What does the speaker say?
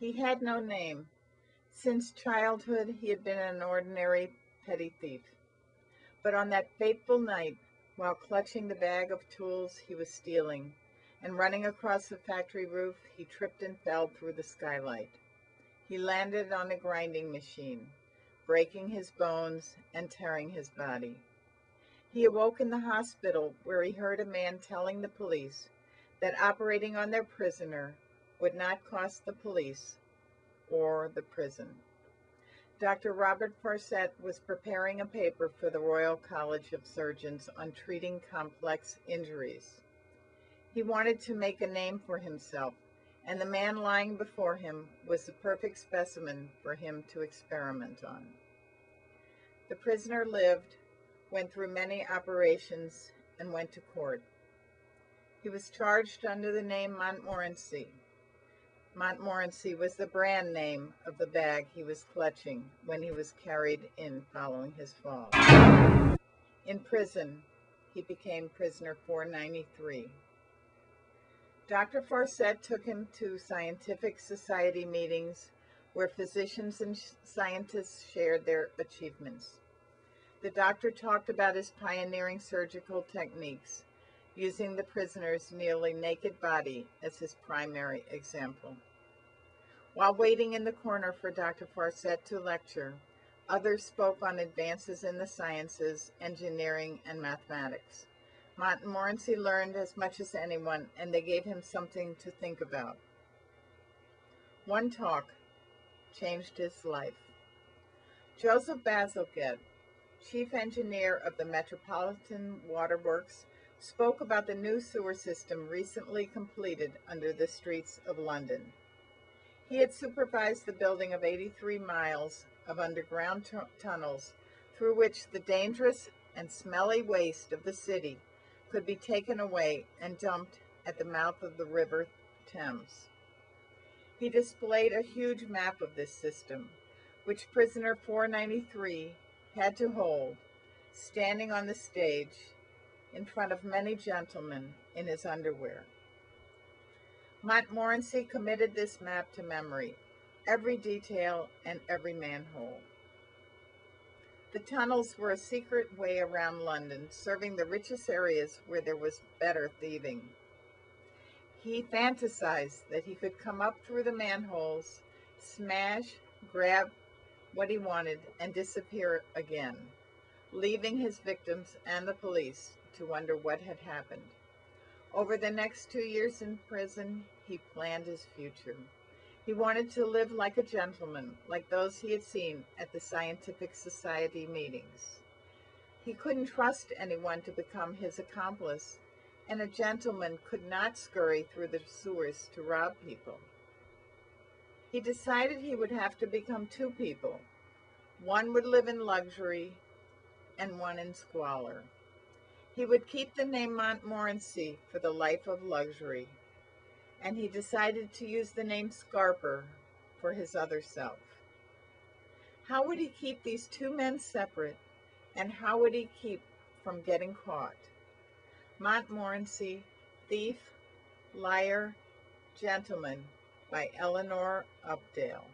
He had no name. Since childhood, he had been an ordinary petty thief. But on that fateful night, while clutching the bag of tools he was stealing and running across the factory roof, he tripped and fell through the skylight. He landed on a grinding machine, breaking his bones and tearing his body. He awoke in the hospital, where he heard a man telling the police that operating on their prisoner would not cost the police or the prison. Dr. Robert Farset was preparing a paper for the Royal College of Surgeons on treating complex injuries. He wanted to make a name for himself, and the man lying before him was the perfect specimen for him to experiment on. The prisoner lived, went through many operations, and went to court. He was charged under the name Montmorency. Montmorency was the brand name of the bag he was clutching when he was carried in following his fall. In prison, he became prisoner 493. Dr. Farset took him to scientific society meetings where physicians and scientists shared their achievements. The doctor talked about his pioneering surgical techniques, using the prisoner's nearly naked body as his primary example. While waiting in the corner for Dr. Farset to lecture, others spoke on advances in the sciences, engineering, and mathematics. Montmorency learned as much as anyone, and they gave him something to think about. One talk changed his life. Joseph Bazalgette, chief engineer of the Metropolitan Water Works, spoke about the new sewer system recently completed under the streets of London. He had supervised the building of 83 miles of underground tunnels through which the dangerous and smelly waste of the city could be taken away and dumped at the mouth of the River Thames. He displayed a huge map of this system, which prisoner 493 had to hold, standing on the stage in front of many gentlemen in his underwear. Montmorency committed this map to memory, every detail and every manhole. The tunnels were a secret way around London, serving the richest areas where there was better thieving. He fantasized that he could come up through the manholes, smash, grab what he wanted, and disappear again, leaving his victims and the police to wonder what had happened. Over the next 2 years in prison, he planned his future. He wanted to live like a gentleman, like those he had seen at the scientific society meetings. He couldn't trust anyone to become his accomplice, and a gentleman could not scurry through the sewers to rob people. He decided he would have to become two people. One would live in luxury and one in squalor. He would keep the name Montmorency for the life of luxury, and he decided to use the name Scarper for his other self. How would he keep these two men separate, and how would he keep from getting caught? Montmorency, Thief, Liar, Gentleman by Eleanor Updale.